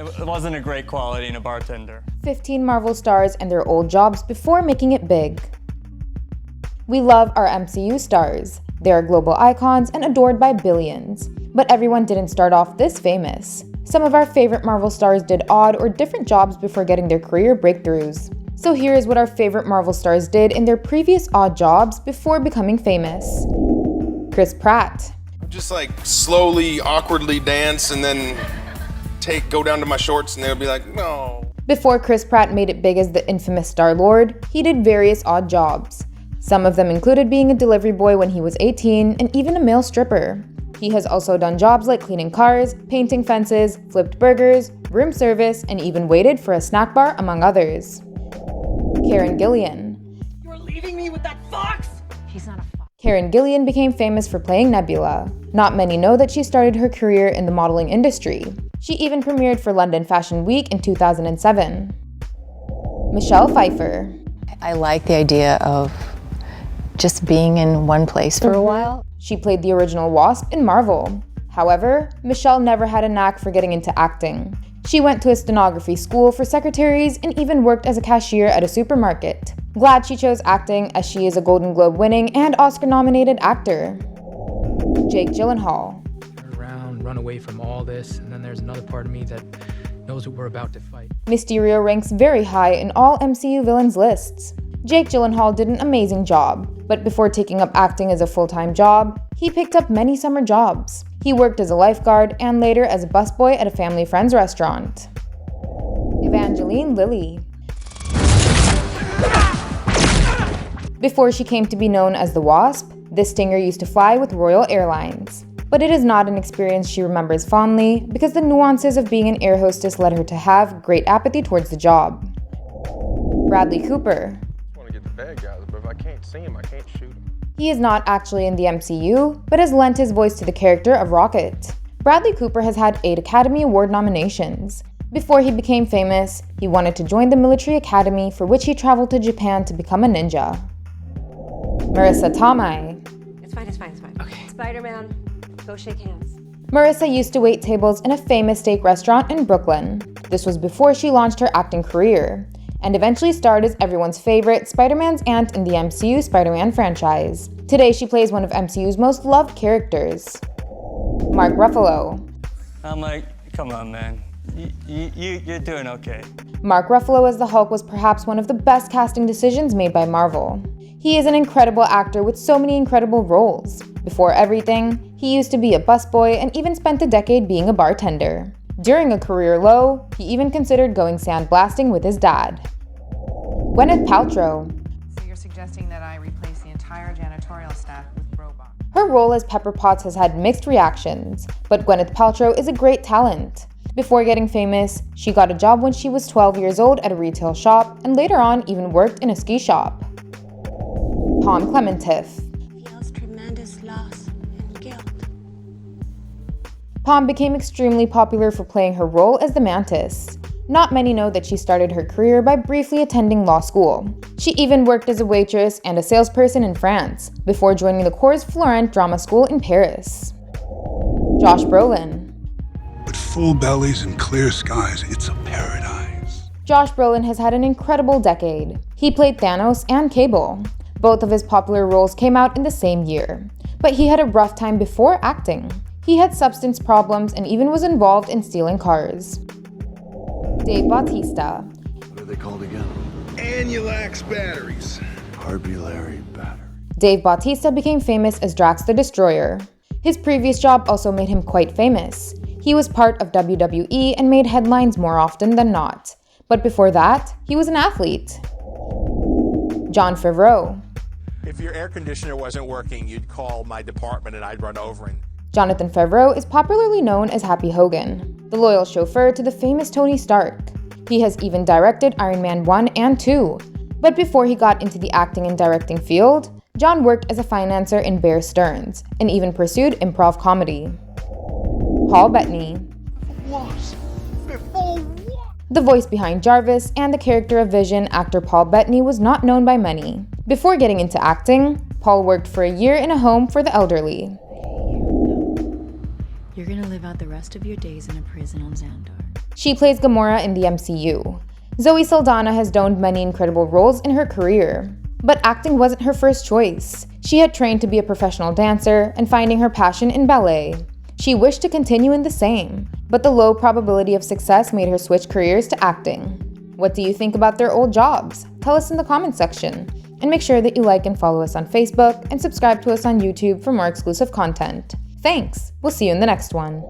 It wasn't a great quality in a bartender. 15 Marvel stars and their old jobs before making it big. We love our MCU stars. They are global icons and adored by billions. But everyone didn't start off this famous. Some of our favorite Marvel stars did odd or different jobs before getting their career breakthroughs. So here is what our favorite Marvel stars did in their previous odd jobs before becoming famous. Chris Pratt. Just like slowly, awkwardly dance and then go down to my shorts and they'll be like, no. Before Chris Pratt made it big as the infamous Star-Lord, he did various odd jobs. Some of them included being a delivery boy when he was 18 and even a male stripper. He has also done jobs like cleaning cars, painting fences, flipped burgers, room service, and even waited for a snack bar, among others. Karen Gillan. You're leaving me with that fox? He's not a fox. Karen Gillan became famous for playing Nebula. Not many know that she started her career in the modeling industry. She even premiered for London Fashion Week in 2007. Michelle Pfeiffer. I like the idea of just being in one place for a while. She played the original Wasp in Marvel. However, Michelle never had a knack for getting into acting. She went to a stenography school for secretaries and even worked as a cashier at a supermarket. Glad she chose acting, as she is a Golden Globe winning and Oscar-nominated actor. Jake Gyllenhaal. Turn around, run away from all this, and then there's another part of me that knows what we're about to fight. Mysterio ranks very high in all MCU villains lists. Jake Gyllenhaal did an amazing job, but before taking up acting as a full-time job, he picked up many summer jobs. He worked as a lifeguard and later as a busboy at a family friend's restaurant. Evangeline Lilly. Before she came to be known as the Wasp, this stinger used to fly with Royal Airlines. But it is not an experience she remembers fondly because the nuances of being an air hostess led her to have great apathy towards the job. Bradley Cooper. Bad guys, but if I can't see him, I can't shoot him. He is not actually in the MCU, but has lent his voice to the character of Rocket. Bradley Cooper has had 8 Academy Award nominations. Before he became famous, he wanted to join the military academy, for which he traveled to Japan to become a ninja. Marissa Tomei. It's fine. Okay. Spider-Man, go shake hands. Marissa used to wait tables in a famous steak restaurant in Brooklyn. This was before she launched her acting career, and eventually starred as everyone's favorite, Spider-Man's aunt in the MCU Spider-Man franchise. Today she plays one of MCU's most loved characters. Mark Ruffalo. I'm like, come on, man. You're doing okay. Mark Ruffalo as the Hulk was perhaps one of the best casting decisions made by Marvel. He is an incredible actor with so many incredible roles. Before everything, he used to be a busboy and even spent a decade being a bartender. During a career low, he even considered going sandblasting with his dad. Gwyneth Paltrow. So you're suggesting that I replace the entire janitorial staff with robots? Her role as Pepper Potts has had mixed reactions, but Gwyneth Paltrow is a great talent. Before getting famous, she got a job when she was 12 years old at a retail shop and later on even worked in a ski shop. Pom Klementieff. Feels tremendous loss and guilt. Pom became extremely popular for playing her role as the Mantis. Not many know that she started her career by briefly attending law school. She even worked as a waitress and a salesperson in France, before joining the Cours Florent drama school in Paris. Josh Brolin. With full bellies and clear skies, it's a paradise. Josh Brolin has had an incredible decade. He played Thanos and Cable. Both of his popular roles came out in the same year, but he had a rough time before acting. He had substance problems and even was involved in stealing cars. Dave Bautista. What are they called again? Annulax batteries. Carbulary battery. Dave Bautista became famous as Drax the Destroyer. His previous job also made him quite famous. He was part of WWE and made headlines more often than not. But before that, he was an athlete. Jon Favreau. If your air conditioner wasn't working, you'd call my department and I'd run over and... Jonathan Favreau is popularly known as Happy Hogan, the loyal chauffeur to the famous Tony Stark. He has even directed Iron Man 1 and 2. But before he got into the acting and directing field, John worked as a financier in Bear Stearns and even pursued improv comedy. Paul Bettany. The voice behind Jarvis and the character of Vision, actor Paul Bettany was not known by many. Before getting into acting, Paul worked for a year in a home for the elderly. You're gonna live out the rest of your days in a prison on Xandar. She plays Gamora in the MCU. Zoe Saldana has donned many incredible roles in her career, but acting wasn't her first choice. She had trained to be a professional dancer and finding her passion in ballet. She wished to continue in the same, but the low probability of success made her switch careers to acting. What do you think about their old jobs? Tell us in the comments section. And make sure that you like and follow us on Facebook and subscribe to us on YouTube for more exclusive content. Thanks! We'll see you in the next one.